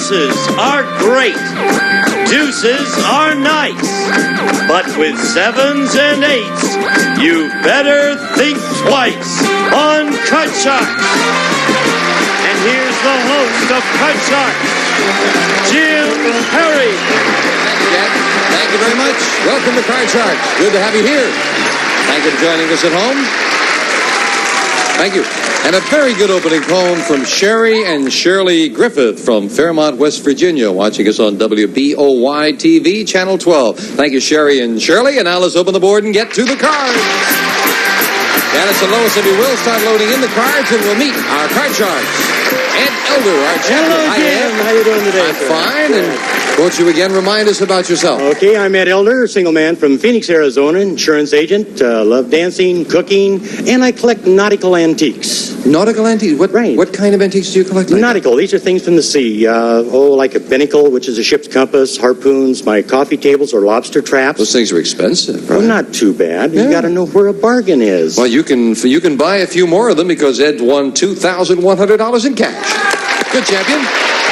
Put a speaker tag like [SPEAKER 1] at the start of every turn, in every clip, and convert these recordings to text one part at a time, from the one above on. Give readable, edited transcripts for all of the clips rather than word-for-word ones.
[SPEAKER 1] Aces are great. Deuces are nice. But with sevens and eights, you better think twice on Cut Sharks. And here's the host of Cut Sharks, Jim Perry.
[SPEAKER 2] Thank you, Jack. Thank you very much. Welcome to Card Sharks. Good to have you here. Thank you for joining us at home. Thank you. And a very good opening poem from Sherry and Shirley Griffith from Fairmont, West Virginia, watching us on WBOY TV, Channel 12. Thank you, Sherry and Shirley. And now let's open the board and get to the cards. Janice and Lois, if you will, start loading in the cards, and we'll meet our Card Sharks. Ed Elder, our champion.
[SPEAKER 3] Hello, Jim. How you doing today?
[SPEAKER 2] I'm fine, and won't you again remind us about yourself?
[SPEAKER 3] Okay, I'm Ed Elder, single man from Phoenix, Arizona, insurance agent, love dancing, cooking, and I collect nautical antiques.
[SPEAKER 2] Nautical antiques?
[SPEAKER 3] Right.
[SPEAKER 2] What kind of antiques do you collect?
[SPEAKER 3] Nautical, these are things from the sea. Like a binnacle, which is a ship's compass, harpoons, my coffee tables, or lobster traps.
[SPEAKER 2] Those things are expensive, right?
[SPEAKER 3] Well, not too bad.
[SPEAKER 2] Yeah.
[SPEAKER 3] You got to know where a bargain is.
[SPEAKER 2] Well, you can buy a few more of them because Ed won $2,100 in cash. Good champion.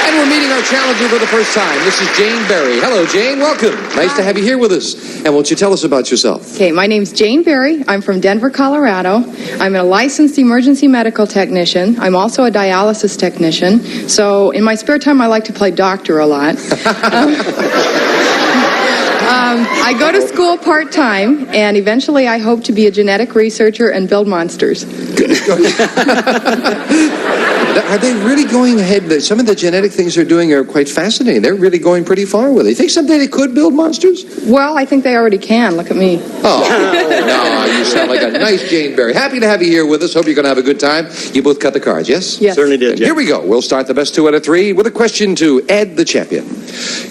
[SPEAKER 2] And we're meeting our challenger for the first time. This is Jane Berry. Hello, Jane. Welcome. Nice to have you here with us. And won't you tell us about yourself?
[SPEAKER 4] Okay, my name's Jane Berry. I'm from Denver, Colorado. I'm a licensed emergency medical technician. I'm also a dialysis technician. So in my spare time, I like to play doctor a lot. I go to school part-time, and eventually I hope to be a genetic researcher and build monsters.
[SPEAKER 2] Are they really going ahead? Some of the genetic things they're doing are quite fascinating. They're really going pretty far with it. You think someday they could build monsters?
[SPEAKER 4] Well, I think they already can. Look at me.
[SPEAKER 2] Oh, no, you sound like a nice Jane Berry. Happy to have you here with us. Hope you're going to have a good time. You both cut the cards, yes?
[SPEAKER 4] Yes.
[SPEAKER 3] Certainly did,
[SPEAKER 2] And
[SPEAKER 3] Jim.
[SPEAKER 2] here we go. We'll start the best 2 out of 3 with a question to Ed, the champion.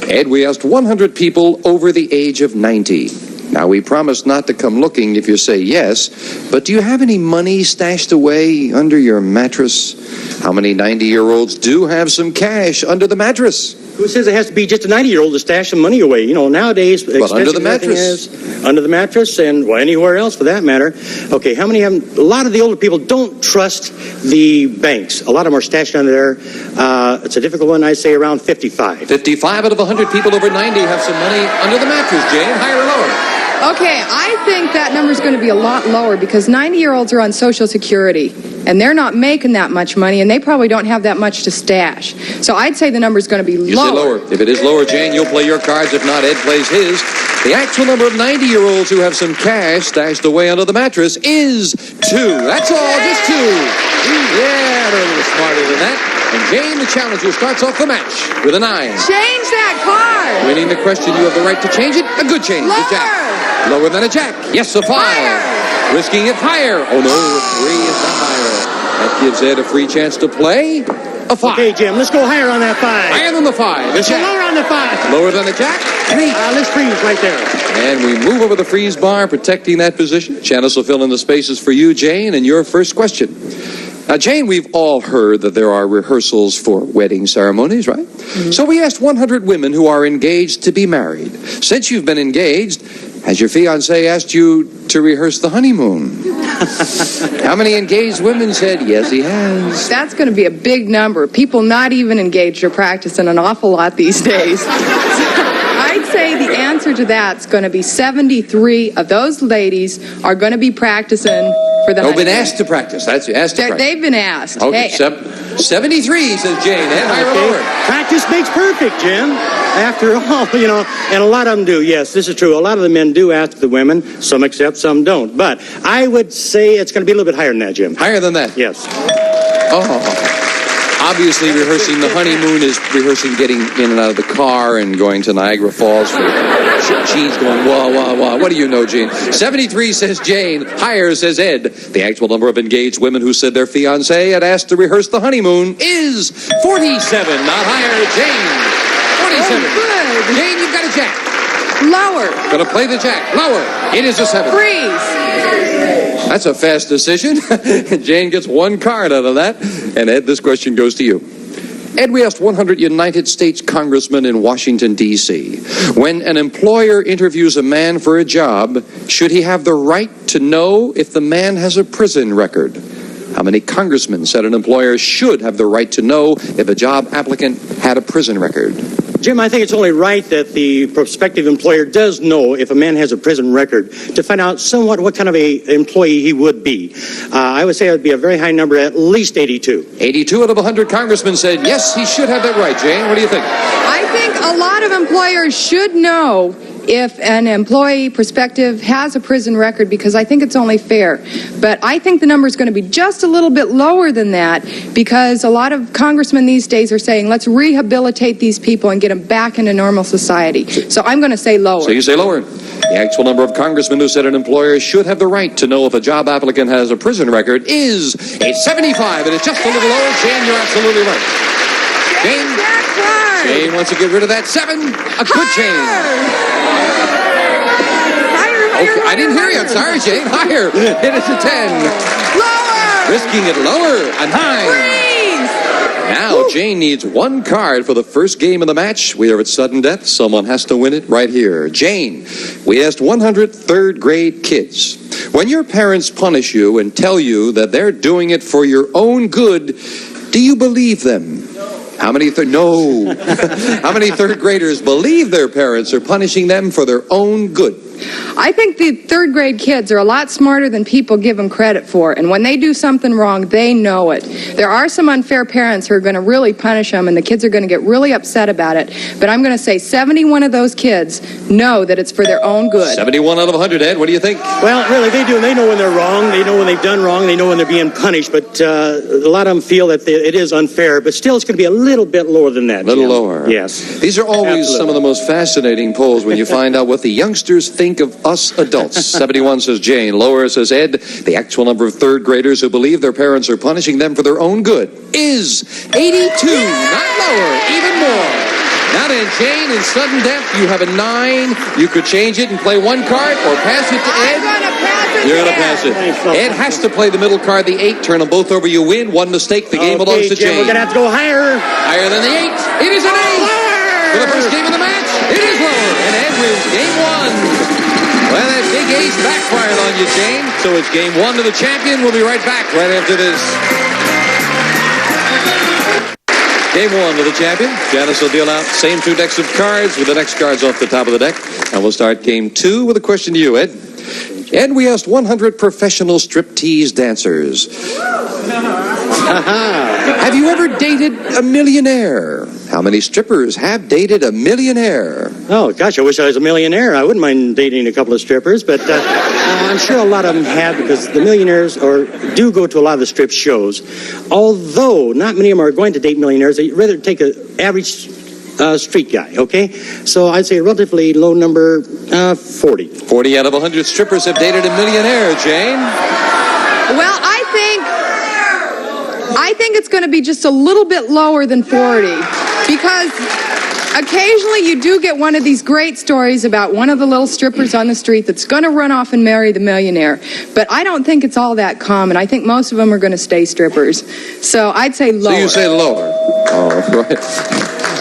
[SPEAKER 2] Ed, we asked 100 people over the age of 90. Now, we promise not to come looking if you say yes, but do you have any money stashed away under your mattress? How many 90-year-olds do have some cash under the mattress?
[SPEAKER 3] Who says it has to be just a 90-year-old to stash some money away? You know, nowadays,
[SPEAKER 2] Well, under the mattress.
[SPEAKER 3] Under the mattress, and well, anywhere else for that matter. Okay, how many have them? A lot of the older people don't trust the banks. A lot of them are stashed under there. It's a difficult one. I say around 55.
[SPEAKER 2] 55 out of 100 people over 90 have some money under the mattress. Jane, higher or lower?
[SPEAKER 4] Okay, I think that number's going to be a lot lower because 90-year-olds are on Social Security, and they're not making that much money, and they probably don't have that much to stash. So I'd say the number's going to be
[SPEAKER 2] You
[SPEAKER 4] lower.
[SPEAKER 2] say lower. If it is lower, Jane, you'll play your cards. If not, Ed plays his. The actual number of 90-year-olds who have some cash stashed away under the mattress is 2. That's all, just 2. Yeah, they're a little smarter than that. And Jane, the challenger, starts off the match with a 9.
[SPEAKER 4] Change that card!
[SPEAKER 2] Winning the question, you have the right to change it. A good change.
[SPEAKER 4] Lower!
[SPEAKER 2] A jack. Lower than a jack. Yes, a 5.
[SPEAKER 4] Higher!
[SPEAKER 2] Risking it higher. Oh, no, a 3 is not higher. That gives Ed a free chance to play. A 5.
[SPEAKER 3] Okay, Jim, let's go higher on that 5.
[SPEAKER 2] Higher than the 5.
[SPEAKER 3] Let's go lower on the 5.
[SPEAKER 2] Lower than a jack. 3.
[SPEAKER 3] Let's freeze right there.
[SPEAKER 2] And we move over the freeze bar, protecting that position. Janice will fill in the spaces for you, Jane, and your first question. Now, Jane, we've all heard that there are rehearsals for wedding ceremonies, right? Mm-hmm. So we asked 100 women who are engaged to be married. Since you've been engaged, has your fiancé asked you to rehearse the honeymoon? How many engaged women said, yes, he has?
[SPEAKER 4] That's going to be a big number. People not even engaged are practicing an awful lot these days. I'd say the answer to that's going to be 73 of those ladies are going to be practicing for the honeymoon.
[SPEAKER 2] Been asked to practice. That's asked to practice.
[SPEAKER 4] They've been asked.
[SPEAKER 2] Okay,
[SPEAKER 4] Hey,
[SPEAKER 2] 73, says Jane. And higher or
[SPEAKER 3] Okay.
[SPEAKER 2] lower?
[SPEAKER 3] Practice makes perfect, Jim. After all, you know, and a lot of them do. Yes, this is true. A lot of the men do ask the women. Some accept, some don't. But I would say it's going to be a little bit higher than that, Jim.
[SPEAKER 2] Higher than that?
[SPEAKER 3] Yes.
[SPEAKER 2] Oh. Obviously, rehearsing the honeymoon is rehearsing getting in and out of the car and going to Niagara Falls. Gene's going, wah, wah, wah. What do you know, Gene? 73 says Jane. Higher says Ed. The actual number of engaged women who said their fiancé had asked to rehearse the honeymoon is 47. Not higher, Jane. 47.
[SPEAKER 4] Oh, good.
[SPEAKER 2] Jane, you've got a jack.
[SPEAKER 4] lower.
[SPEAKER 2] Gonna play the jack. Lower. It is a 7.
[SPEAKER 4] Freeze.
[SPEAKER 2] That's a fast decision. Jane gets 1 card out of that. And Ed, this question goes to you. Ed, we asked 100 United States congressmen in Washington, D.C. When an employer interviews a man for a job, should he have the right to know if the man has a prison record? How many congressmen said an employer should have the right to know if a job applicant had a prison record?
[SPEAKER 3] Jim, I think it's only right that the prospective employer does know if a man has a prison record to find out somewhat what kind of a employee he would be. I would say it would be a very high number, at least 82.
[SPEAKER 2] 82 out of 100 congressmen said yes, he should have that right. Jane, what do you think?
[SPEAKER 4] I think a lot of employers should know if an employee prospective has a prison record, because I think it's only fair. But I think the number is going to be just a little bit lower than that, because a lot of congressmen these days are saying, let's rehabilitate these people and get them back into normal society. So I'm going to say lower.
[SPEAKER 2] So you say lower. The actual number of congressmen who said an employer should have the right to know if a job applicant has a prison record is a 75. It is just a little lower. Jane, you're absolutely right. Jane,
[SPEAKER 4] That's right.
[SPEAKER 2] Jane wants to get rid of that 7. A good change. Okay, I didn't hear you. I'm sorry, Jane. Higher. It is a 10.
[SPEAKER 4] Lower.
[SPEAKER 2] Risking it lower. A 9.
[SPEAKER 4] Freeze.
[SPEAKER 2] Now, Jane needs 1 card for the first game of the match. We are at sudden death. Someone has to win it right here. Jane, we asked 100 third grade kids, when your parents punish you and tell you that they're doing it for your own good, do you believe them? How many How many third graders believe their parents are punishing them for their own good?
[SPEAKER 4] I think the third grade kids are a lot smarter than people give them credit for. And when they do something wrong, they know it. There are some unfair parents who are going to really punish them, and the kids are going to get really upset about it. But I'm going to say 71 of those kids know that it's for their own good.
[SPEAKER 2] 71 out of 100, Ed. What do you think?
[SPEAKER 3] Well, really, they do. And they know when they're wrong. They know when they've done wrong. They know when they're being punished. But a lot of them feel that it is unfair. But still, it's going to be a little bit lower than that.
[SPEAKER 2] A little
[SPEAKER 3] Jim.
[SPEAKER 2] lower.
[SPEAKER 3] Yes.
[SPEAKER 2] These are always
[SPEAKER 3] Absolutely.
[SPEAKER 2] some of the most fascinating polls when you find out what the youngsters think of us adults. 71 says Jane. Lower says Ed. The actual number of third graders who believe their parents are punishing them for their own good is 82. Not lower. Even more. Now then, Jane, in sudden death, you have a 9. You could change it and play 1 card or pass it to Ed.
[SPEAKER 4] I'm going to pass it.
[SPEAKER 2] You're going to pass it.
[SPEAKER 3] Thanks, folks.
[SPEAKER 2] Ed has to play the middle card, the 8. Turn them both over, you win. 1 mistake, the game belongs to
[SPEAKER 3] Jim,
[SPEAKER 2] Jane.
[SPEAKER 3] we're going to have to go higher.
[SPEAKER 2] Higher than the 8. It is an 8. For the first game of the match, it is lower. And Ed wins game 1. Well, that big ace backfired on you, Jane. So it's game 1 to the champion. We'll be right back right after this. Game 1 to the champion. Janice will deal out same 2 decks of cards with the next cards off the top of the deck. And we'll start game 2 with a question to you, Ed. Ed, we asked 100 professional striptease dancers. Have you ever dated a millionaire? How many strippers have dated a millionaire?
[SPEAKER 3] Oh, gosh, I wish I was a millionaire. I wouldn't mind dating a couple of strippers, but I'm sure a lot of them have, because the millionaires do go to a lot of the strip shows. Although not many of them are going to date millionaires. They'd rather take an average street guy, okay? So I'd say a relatively low number, 40.
[SPEAKER 2] 40 out of 100 strippers have dated a millionaire, Jane.
[SPEAKER 4] Well, I think it's going to be just a little bit lower than 40, because occasionally you do get one of these great stories about one of the little strippers on the street that's going to run off and marry the millionaire. But I don't think it's all that common. I think most of them are going to stay strippers. So I'd say lower.
[SPEAKER 2] So you say lower. Oh, right.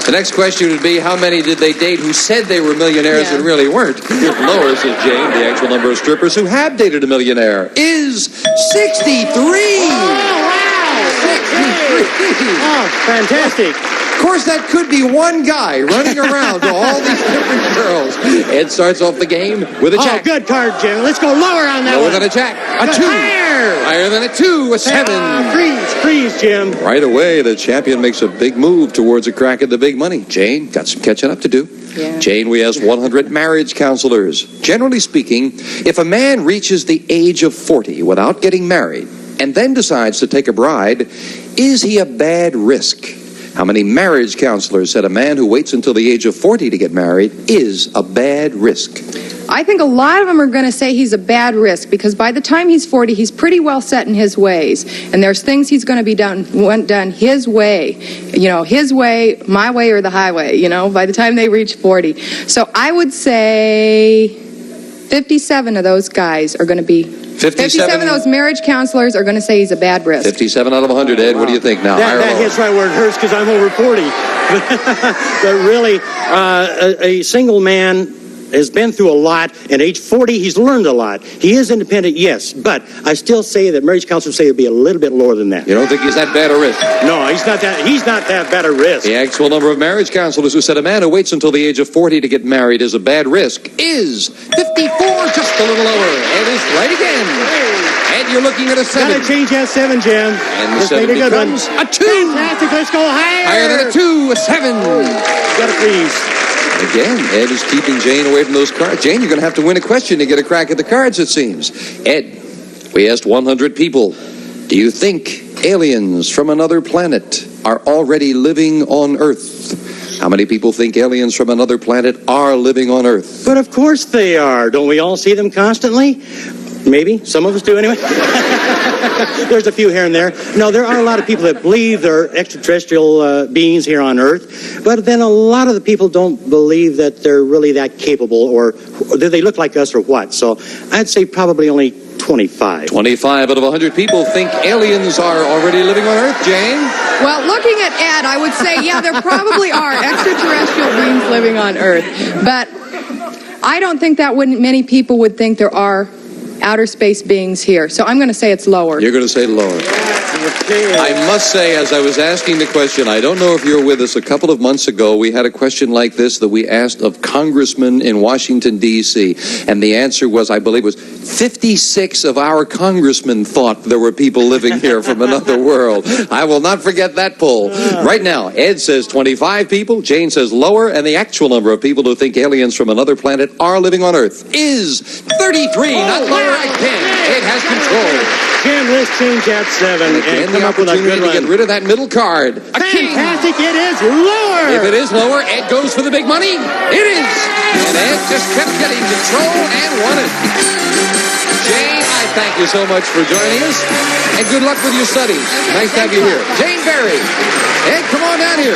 [SPEAKER 2] The next question would be, how many did they date who said they were millionaires and really weren't? Lower, says Jane. The actual number of strippers who have dated a millionaire is 63.
[SPEAKER 3] Oh, 63. Oh, fantastic.
[SPEAKER 2] Of course, that could be one guy running around to all these different girls. Ed starts off the game with a jack.
[SPEAKER 3] Oh, good card, Jim. Let's go lower on that
[SPEAKER 2] Lower
[SPEAKER 3] one.
[SPEAKER 2] than a jack. A 2.
[SPEAKER 3] Higher.
[SPEAKER 2] Higher than a 2. A 7.
[SPEAKER 3] Freeze, Jim.
[SPEAKER 2] Right away, the champion makes a big move towards a crack at the big money. Jane, got some catching up to do.
[SPEAKER 4] Yeah.
[SPEAKER 2] Jane, we asked 100 marriage counselors. Generally speaking, if a man reaches the age of 40 without getting married and then decides to take a bride, is he a bad risk? How many marriage counselors said a man who waits until the age of 40 to get married is a bad risk?
[SPEAKER 4] I think a lot of them are going to say he's a bad risk, because by the time he's 40, he's pretty well set in his ways. And there's things he's going to be done his way. You know, his way, my way, or the highway, you know, by the time they reach 40. So I would say 57 of those guys are going to be... 57 of those marriage counselors are going to say he's a bad risk.
[SPEAKER 2] 57 out of 100, Ed. What do you think now?
[SPEAKER 3] That hits right where it hurts, because I'm over 40. But really, a single man has been through a lot. At age 40, he's learned a lot. He is independent, yes, but I still say that marriage counselors say it'd be a little bit lower than that.
[SPEAKER 2] You don't think he's that bad a risk?
[SPEAKER 3] No, he's not that bad a risk.
[SPEAKER 2] The actual number of marriage counselors who said a man who waits until the age of 40 to get married is a bad risk is 54, just a little lower. Ed is right again. Ed, you're looking at a 7.
[SPEAKER 3] Gotta change that 7, Jim.
[SPEAKER 2] And the
[SPEAKER 3] Let's
[SPEAKER 2] 7
[SPEAKER 3] make it a good one.
[SPEAKER 2] becomes a 2.
[SPEAKER 3] Fantastic, let's go higher.
[SPEAKER 2] Higher than a 2, a 7.
[SPEAKER 3] Gotta please.
[SPEAKER 2] Again, Ed is keeping Jane away from those cards. Jane, you're going to have to win a question to get a crack at the cards, it seems. Ed, we asked 100 people, do you think aliens from another planet are already living on Earth? How many people think aliens from another planet are living on Earth?
[SPEAKER 3] But of course they are. Don't we all see them constantly? Maybe. Some of us do anyway. There's a few here and there. No, there are a lot of people that believe there are extraterrestrial beings here on Earth, but then a lot of the people don't believe that they're really that capable, or do they look like us or what? So I'd say probably only 25.
[SPEAKER 2] 25 out of 100 people think aliens are already living on Earth, Jane.
[SPEAKER 4] Well, looking at Ed, I would say, yeah, there probably are extraterrestrial beings living on Earth. But I don't think that many people would think there are outer space beings here. So I'm going to say it's lower.
[SPEAKER 2] You're going to say lower. I must say, as I was asking the question, I don't know if you were with us a couple of months ago, we had a question like this that we asked of congressmen in Washington, D.C., and the answer was, I believe, was 56 of our congressmen thought there were people living here from another world. I will not forget that poll. Right now, Ed says 25 people, Jane says lower, and the actual number of people who think aliens from another planet are living on Earth is 33, not lower again. Ed has control.
[SPEAKER 3] Jim, let's change that 7 and come up with a good
[SPEAKER 2] to
[SPEAKER 3] one.
[SPEAKER 2] get rid of that middle card. A king.
[SPEAKER 3] Fantastic, it is lower.
[SPEAKER 2] If it is lower, Ed goes for the big money. It is. And Ed just kept getting control and won it. Jane, I thank you so much for joining us. And good luck with your studies. Nice to have you here. Jane Barry. Ed, come on down here.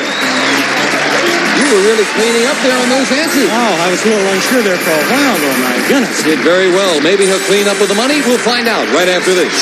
[SPEAKER 2] You were really cleaning up there on those answers.
[SPEAKER 3] Oh, I was a little unsure there for a while, though. My goodness.
[SPEAKER 2] Did very well. Maybe he'll clean up with the money. We'll find out right after this.